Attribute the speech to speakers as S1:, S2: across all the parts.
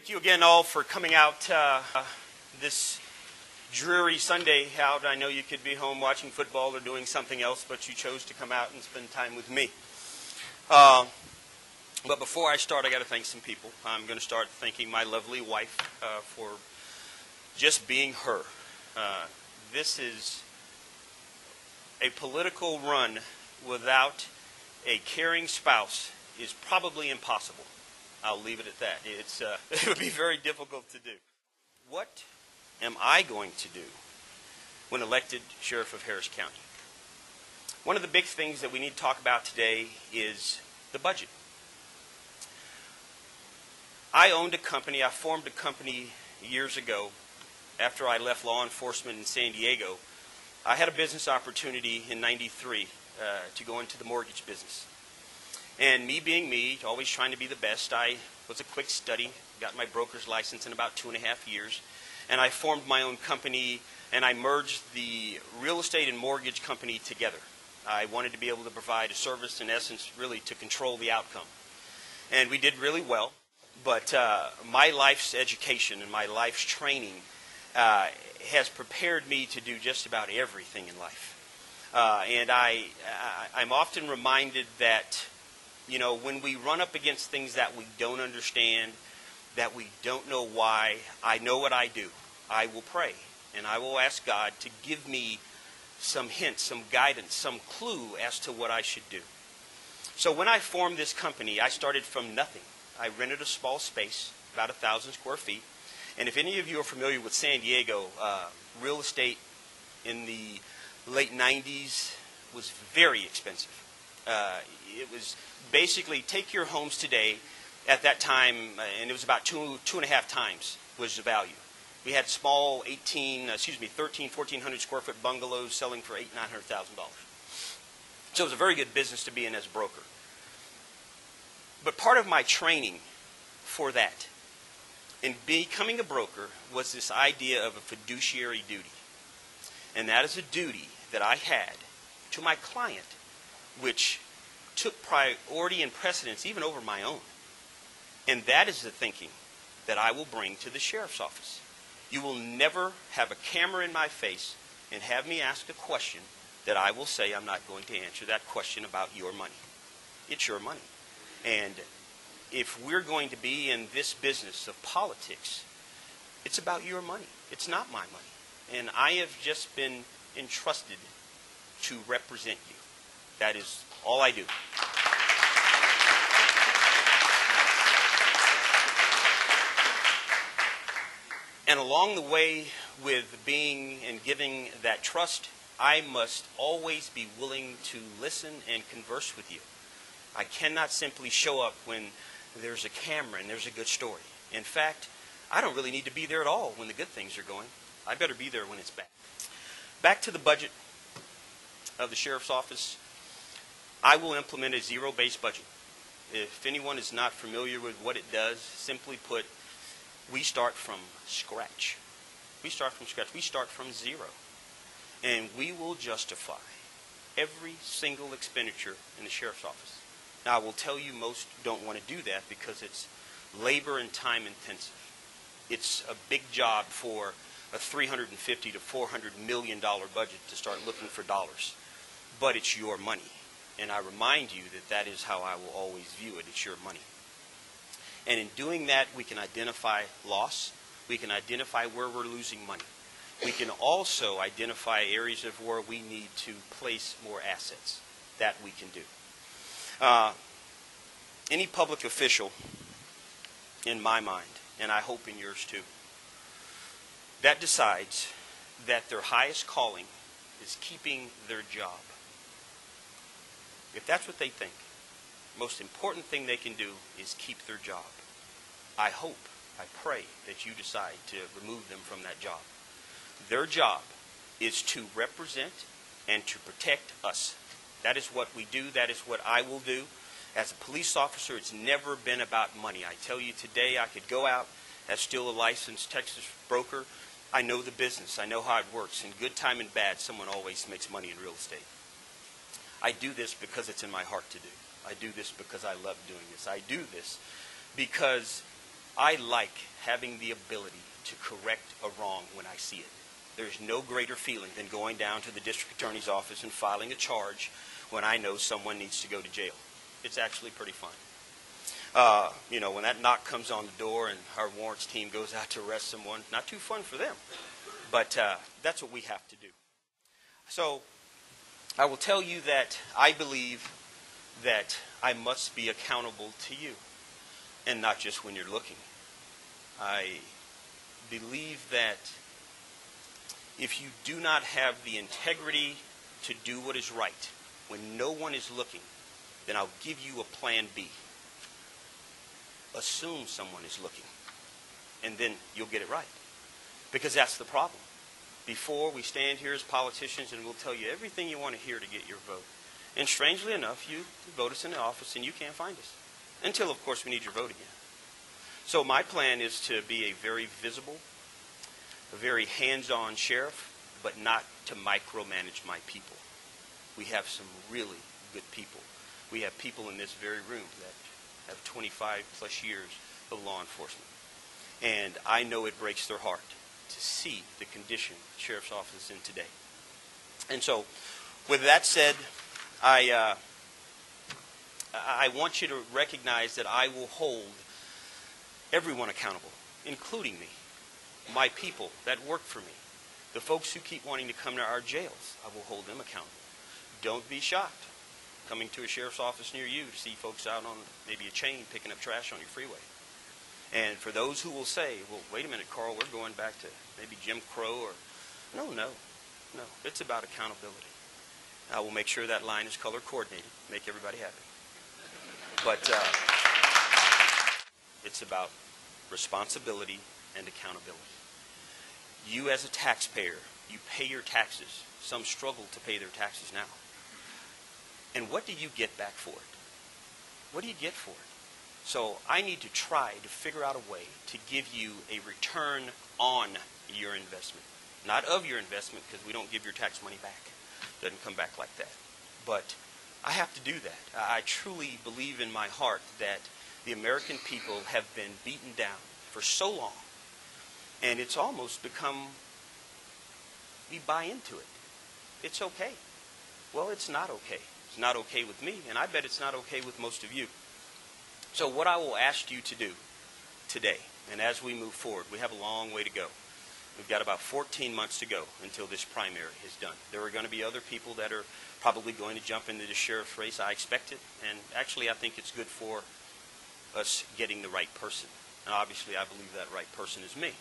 S1: Thank you again all for coming out this dreary Sunday out. I know you could be home watching football or doing something else, but you chose to come out and spend time with me. But before I start, I got to thank some people. I'm going to start thanking my lovely wife for just being her. This is a political run without a caring spouse is probably impossible. I'll leave it at that. It would be very difficult to do. What am I going to do when elected Sheriff of Harris County? One of the big things that we need to talk about today is the budget. I formed a company years ago after I left law enforcement in San Diego. I had a business opportunity in '93 to go into the mortgage business. And me being me, always trying to be the best, I was a quick study, got my broker's license in about 2.5 years, and I formed my own company, and I merged the real estate and mortgage company together. I wanted to be able to provide a service, in essence, really to control the outcome. And we did really well, but my life's education and my life's training has prepared me to do just about everything in life. And I'm often reminded that when we run up against things that we don't understand, that we don't know why, I know what I do. I will pray, and I will ask God to give me some hints, some guidance, some clue as to what I should do. So when I formed this company, I started from nothing. I rented a small space, about 1,000 square feet. And if any of you are familiar with San Diego, real estate in the late 90s was very expensive. It was basically, take your homes today, at that time, and it was about 2.5 times was the value. We had small 13, 1,400 square foot bungalows selling for $800,000, $900,000. So it was a very good business to be in as a broker. But part of my training for that, in becoming a broker, was this idea of a fiduciary duty. And that is a duty that I had to my client, which took priority and precedence even over my own. And that is the thinking that I will bring to the sheriff's office. You will never have a camera in my face and have me ask a question that I will say I'm not going to answer that question about your money. It's your money. And if we're going to be in this business of politics, it's about your money. It's not my money. And I have just been entrusted to represent you. That is all I do. And along the way with being and giving that trust, I must always be willing to listen and converse with you. I cannot simply show up when there's a camera and there's a good story. In fact, I don't really need to be there at all when the good things are going. I better be there when it's bad. Back to the budget of the sheriff's office. I will implement a zero-based budget. If anyone is not familiar with what it does, simply put, we start from scratch. We start from scratch. We start from zero. And we will justify every single expenditure in the sheriff's office. Now, I will tell you most don't want to do that because it's labor and time intensive. It's a big job for a $350 to $400 million budget to start looking for dollars. But it's your money. And I remind you that that is how I will always view it. It's your money. And in doing that, we can identify loss. We can identify where we're losing money. We can also identify areas of where we need to place more assets. That we can do. Any public official, in my mind, and I hope in yours too, that decides that their highest calling is keeping their job. If that's what they think, the most important thing they can do is keep their job. I hope, I pray that you decide to remove them from that job. Their job is to represent and to protect us. That is what we do. That is what I will do. As a police officer, it's never been about money. I tell you today, I could go out as still a licensed Texas broker. I know the business. I know how it works. In good time and bad, someone always makes money in real estate. I do this because it's in my heart to do. I do this because I love doing this. I do this because I like having the ability to correct a wrong when I see it. There's no greater feeling than going down to the district attorney's office and filing a charge when I know someone needs to go to jail. It's actually pretty fun. When that knock comes on the door and our warrants team goes out to arrest someone, not too fun for them. But that's what we have to do. So I will tell you that I believe that I must be accountable to you, and not just when you're looking. I believe that if you do not have the integrity to do what is right when no one is looking, then I'll give you a plan B. Assume someone is looking, and then you'll get it right. Because that's the problem. Before, we stand here as politicians and we'll tell you everything you want to hear to get your vote. And strangely enough, you vote us in the office and you can't find us. Until, of course, we need your vote again. So my plan is to be a very visible, a very hands-on sheriff, but not to micromanage my people. We have some really good people. We have people in this very room that have 25 plus years of law enforcement. And I know it breaks their heart to see the condition the sheriff's office is in today. And so, with that said, I want you to recognize that I will hold everyone accountable, including me, my people that work for me, the folks who keep wanting to come to our jails. I will hold them accountable. Don't be shocked coming to a sheriff's office near you to see folks out on maybe a chain picking up trash on your freeway. And for those who will say, well, wait a minute, Carl, we're going back to maybe Jim Crow or... No. It's about accountability. I will make sure that line is color coordinated, make everybody happy. But it's about responsibility and accountability. You as a taxpayer, you pay your taxes. Some struggle to pay their taxes now. And what do you get back for it? What do you get for it? So I need to try to figure out a way to give you a return on your investment. Not of your investment, because we don't give your tax money back. It doesn't come back like that. But I have to do that. I truly believe in my heart that the American people have been beaten down for so long. And it's almost become, we buy into it. It's okay. Well, it's not okay. It's not okay with me, and I bet it's not okay with most of you. So what I will ask you to do today, and as we move forward, we have a long way to go. We've got about 14 months to go until this primary is done. There are going to be other people that are probably going to jump into the sheriff's race. I expect it, and actually I think it's good for us getting the right person. And obviously I believe that right person is me.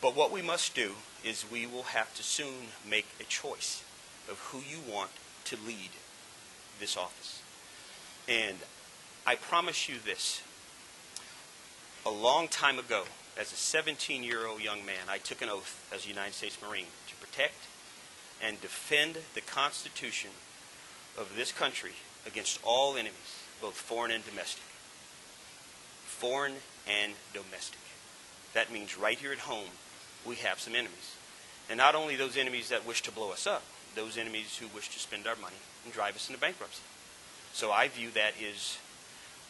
S1: But what we must do is we will have to soon make a choice of who you want to lead this office. And I promise you this. A long time ago, as a 17-year-old young man, I took an oath as a United States Marine to protect and defend the Constitution of this country against all enemies, both foreign and domestic. Foreign and domestic. That means right here at home, we have some enemies. And not only those enemies that wish to blow us up, those enemies who wish to spend our money and drive us into bankruptcy. So I view that as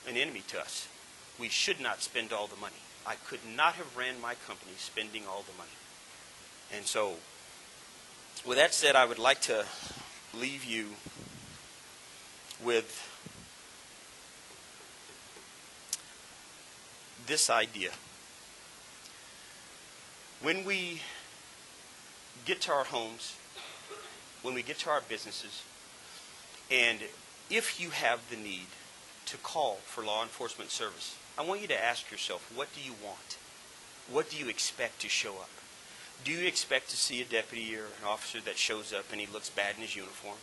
S1: an enemy to us. We should not spend all the money. I could not have ran my company spending all the money. And so, with that said, I would like to leave you with this idea. When we get to our homes, when we get to our businesses, and if you have the need to call for law enforcement service, I want you to ask yourself, what do you want? What do you expect to show up? Do you expect to see a deputy or an officer that shows up and he looks bad in his uniform?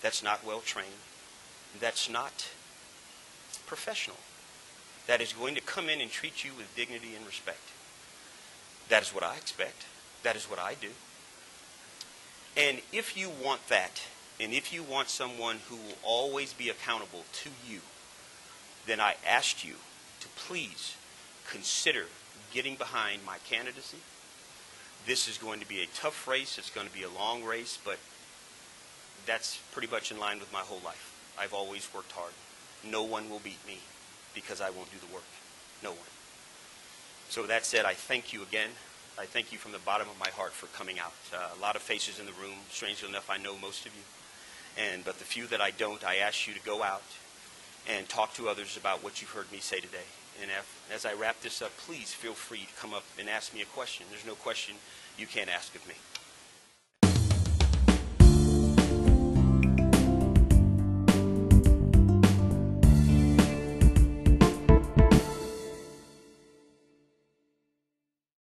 S1: That's not well trained. That's not professional. That is going to come in and treat you with dignity and respect. That is what I expect. That is what I do. And if you want that, and if you want someone who will always be accountable to you, then I ask you to please consider getting behind my candidacy. This is going to be a tough race. It's going to be a long race, but that's pretty much in line with my whole life. I've always worked hard. No one will beat me because I won't do the work. No one. So with that said, I thank you again. I thank you from the bottom of my heart for coming out. A lot of faces in the room. Strangely enough, I know most of you. But the few that I don't, I ask you to go out and talk to others about what you've heard me say today. And as I wrap this up, please feel free to come up and ask me a question. There's no question you can't ask of me.